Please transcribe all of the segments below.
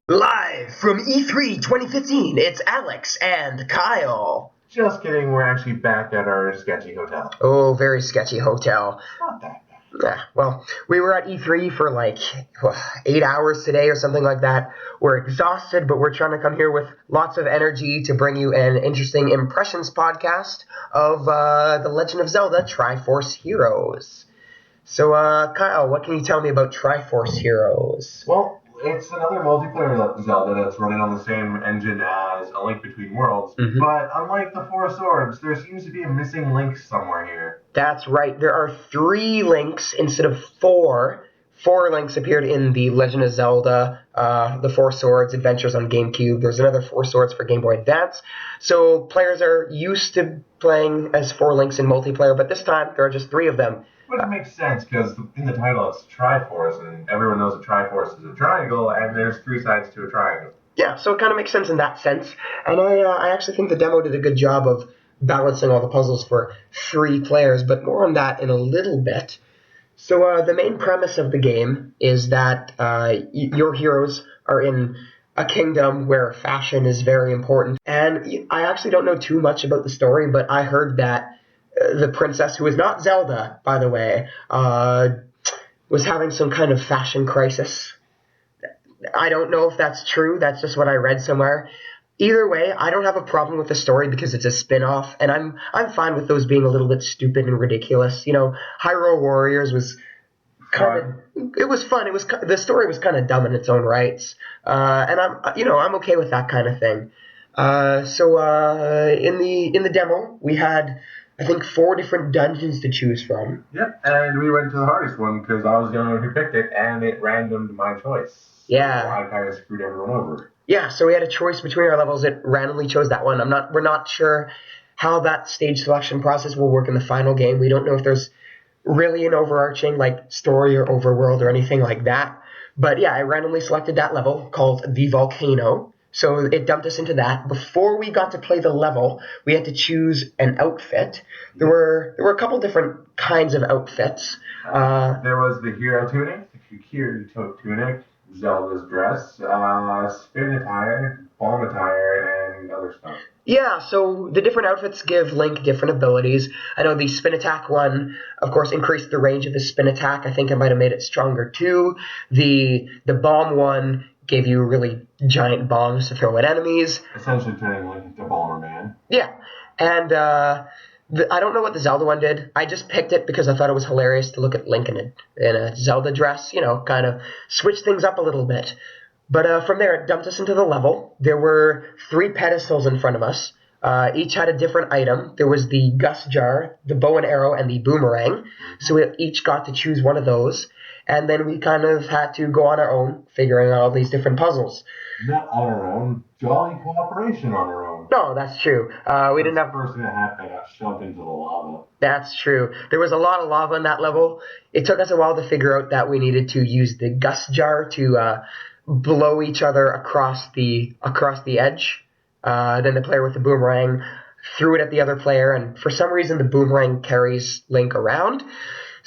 Live from E3 2015, it's Alex and Kyle. Just kidding, we're actually back at our sketchy hotel. Oh, very sketchy hotel. Not that bad. Yeah, well, we were at E3 for like 8 hours today or something like that. We're exhausted, but we're trying to come here with lots of energy to bring you an interesting impressions podcast of The Legend of Zelda Triforce Heroes. So, Kyle, what can you tell me about Triforce Heroes? Well, it's another multiplayer Zelda that's running on the same engine as A Link Between Worlds, but unlike the Four Swords, there seems to be a missing link somewhere here. That's right. There are 3 links instead of 4. 4 links appeared in the Legend of Zelda, the Four Swords Adventures on GameCube. There's another 4 Swords for Game Boy Advance. So players are used to playing as 4 links in multiplayer, but this time there are just 3 of them. Which makes sense, because in the title it's Triforce, and everyone knows a Triforce is a triangle, and there's 3 sides to a triangle. Yeah, so it kind of makes sense in that sense. And I actually think the demo did a good job of balancing all the puzzles for 3 players, but more on that in a little bit. So the main premise of the game is that your heroes are in a kingdom where fashion is very important. And I actually don't know too much about the story, but I heard that the princess, who is not Zelda, by the way, was having some kind of fashion crisis. I don't know if that's true. That's just what I read somewhere. Either way, I don't have a problem with the story because it's a spin-off, and I'm fine with those being a little bit stupid and ridiculous. You know, Hyrule Warriors was kind of, it was fun. The story was kind of dumb in its own rights, and I'm okay with that kind of thing. So in the demo, we had, I think, 4 different dungeons to choose from. Yep, and we went to the hardest one because I was the only one who picked it, and it randomed my choice. Yeah. So I kind of screwed everyone over. Yeah, so we had a choice between our levels. It randomly chose that one. We're not sure how that stage selection process will work in the final game. We don't know if there's really an overarching like story or overworld or anything like that. But yeah, I randomly selected that level called the Volcano. So it dumped us into that. Before we got to play the level, we had to choose an outfit. There were a couple different kinds of outfits. There was the hero tunic, the Kikiri tunic, Zelda's dress, spin attire, bomb attire, and other stuff. Yeah, so the different outfits give Link different abilities. I know the spin attack one, of course, increased the range of his spin attack. I think it might have made it stronger too. The bomb one gave you really giant bombs to throw at enemies. Essentially turning Link into Bomberman. Yeah, and I don't know what the Zelda one did. I just picked it because I thought it was hilarious to look at Link in a Zelda dress, kind of switch things up a little bit. But from there, it dumped us into the level. There were 3 pedestals in front of us. Each had a different item. There was the Gust Jar, the bow and arrow, and the boomerang. So we each got to choose one of those. And then we kind of had to go on our own, figuring out all these different puzzles. Not on our own, jolly cooperation on our own. No, that's true. We didn't have... The first thing that happened, I got shoved into the lava. That's true. There was a lot of lava in that level. It took us a while to figure out that we needed to use the Gust Jar to blow each other across the edge. Then the player with the boomerang threw it at the other player, and for some reason the boomerang carries Link around.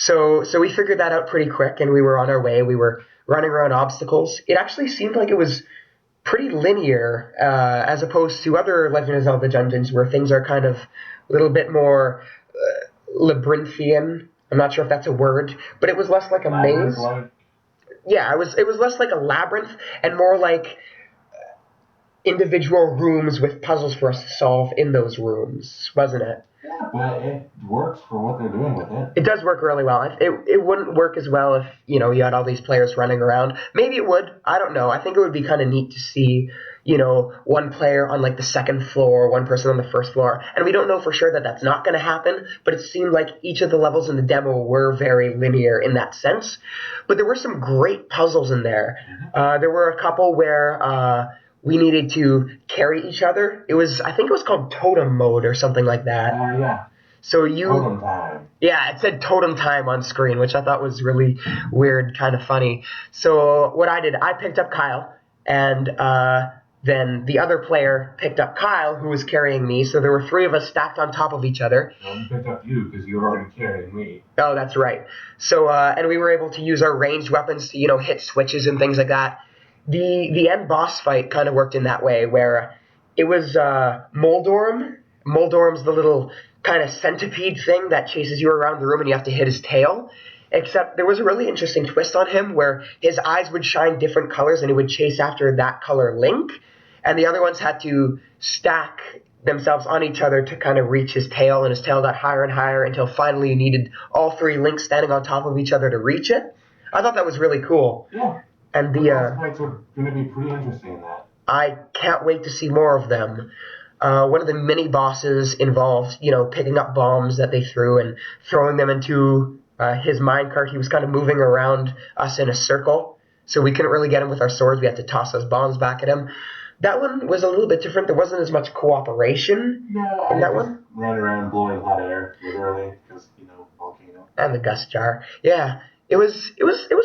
So we figured that out pretty quick, and we were on our way. We were running around obstacles. It actually seemed like it was pretty linear, as opposed to other Legend of Zelda dungeons where things are kind of a little bit more labyrinthian. I'm not sure if that's a word, but it was less like a maze. Yeah, it was less like a labyrinth and more like individual rooms with puzzles for us to solve in those rooms, wasn't it? Yeah, but it works for what they're doing with it. It does work really well. It wouldn't work as well if, you had all these players running around. Maybe it would. I don't know. I think it would be kind of neat to see, one player on like the second floor, one person on the first floor. And we don't know for sure that that's not going to happen, but it seemed like each of the levels in the demo were very linear in that sense. But there were some great puzzles in there. There were a couple where we needed to carry each other. I think it was called Totem Mode or something like that. Yeah. So Totem Time. Yeah, it said Totem Time on screen, which I thought was really weird, kind of funny. So what I did, I picked up Kyle, and then the other player picked up Kyle, who was carrying me. So there were 3 of us stacked on top of each other. I picked up you because you were already carrying me. Oh, that's right. So and we were able to use our ranged weapons to hit switches and things like that. the end boss fight kind of worked in that way, where it was Moldorm. Moldorm's the little kind of centipede thing that chases you around the room, and you have to hit his tail. Except there was a really interesting twist on him, where his eyes would shine different colors, and he would chase after that color Link, and the other ones had to stack themselves on each other to kind of reach his tail, and his tail got higher and higher until finally you needed all three Links standing on top of each other to reach it. I thought that was really cool. Yeah. And the boss fights are going to be pretty interesting in that. I can't wait to see more of them. One of the mini bosses involved, picking up bombs that they threw and throwing them into his minecart. He was kind of moving around us in a circle, so we couldn't really get him with our swords. We had to toss those bombs back at him. That one was a little bit different. There wasn't as much cooperation in that one. Ran around blowing hot air, literally, because volcano. And the gust jar. Yeah, it was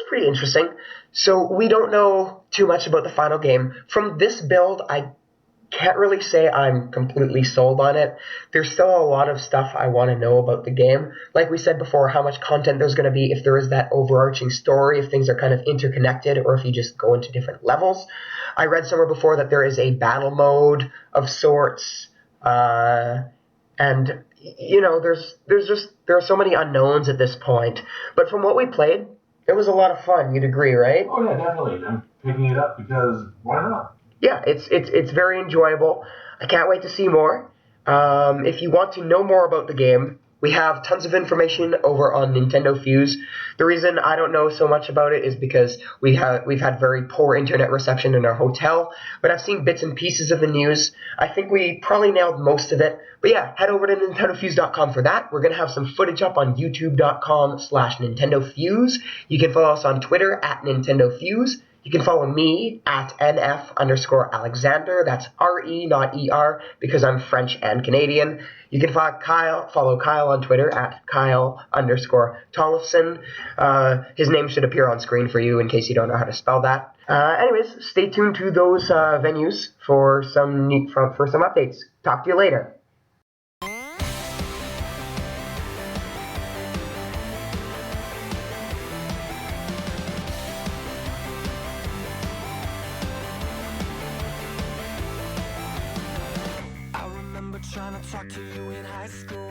pretty interesting. So we don't know too much about the final game. From this build, I can't really say I'm completely sold on it. There's still a lot of stuff I want to know about the game. Like we said before, how much content there's going to be, if there is that overarching story, if things are kind of interconnected, or if you just go into different levels. I read somewhere before that there is a battle mode of sorts, and there are so many unknowns at this point. But from what we played, it was a lot of fun. You'd agree, right? Oh yeah, definitely. I'm picking it up because why not? Yeah, it's very enjoyable. I can't wait to see more. If you want to know more about the game, we have tons of information over on Nintendo Fuse. The reason I don't know so much about it is because we've had very poor internet reception in our hotel, but I've seen bits and pieces of the news. I think we probably nailed most of it. But yeah, head over to nintendofuse.com for that. We're going to have some footage up on youtube.com/NintendoFuse. You can follow us on Twitter @NintendoFuse. You can follow me @NF_Alexander. That's RE, not ER, because I'm French and Canadian. You can follow Kyle on Twitter @Kyle_Tollefson. His name should appear on screen for you in case you don't know how to spell that. Anyways, stay tuned to those venues for some updates. Talk to you later. Trying to talk to you in high school.